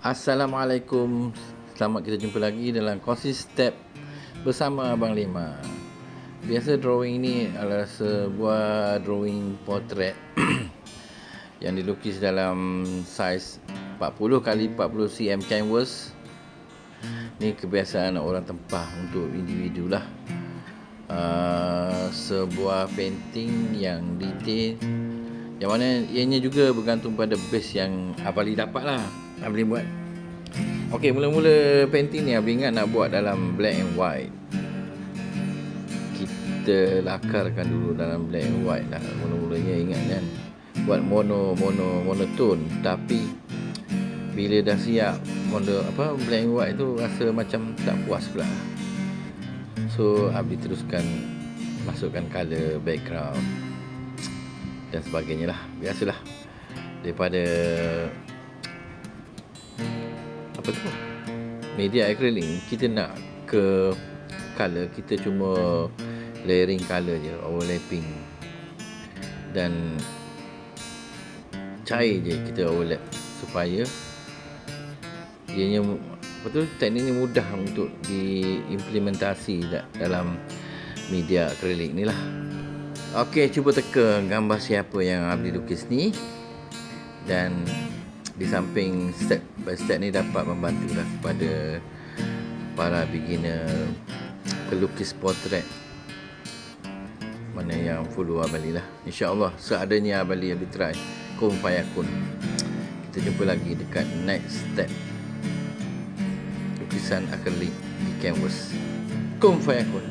Assalamualaikum. Selamat kita jumpa lagi dalam kongsi step bersama Abang Lima. Biasa drawing ni adalah sebuah drawing portrait yang dilukis dalam saiz 40 x 40 cm canvas. Ni kebiasaan orang tempah untuk individu lah. Sebuah painting yang detail, yang mana ianya juga bergantung pada base yang Abali dapat lah. Abali buat. Okey, mula-mula painting ni Abali ingat nak buat dalam black and white. Kita lakarkan dulu dalam black and white lah. Mula-mulanya ingat kan, buat monotone. Tapi bila dah siap black and white tu, rasa macam tak puas pula. So Abali teruskan masukkan colour background dan sebagainya lah. Biasalah, daripada media acrylic, kita nak ke colour, kita cuma layering colour je, overlapping, dan cair je kita overlap supaya ianya teknik ni mudah untuk diimplementasi dalam media acrylic ni lah. Okey, cuba teka gambar siapa yang Abdi lukis ni, dan di samping step by step ni dapat membantulah kepada para beginner pelukis portrait mana yang follow Abali lah. InsyaAllah seadanya Abali try. Kun fayakun. Kita jumpa lagi dekat next step lukisan akrilik di canvas. Kun fayakun.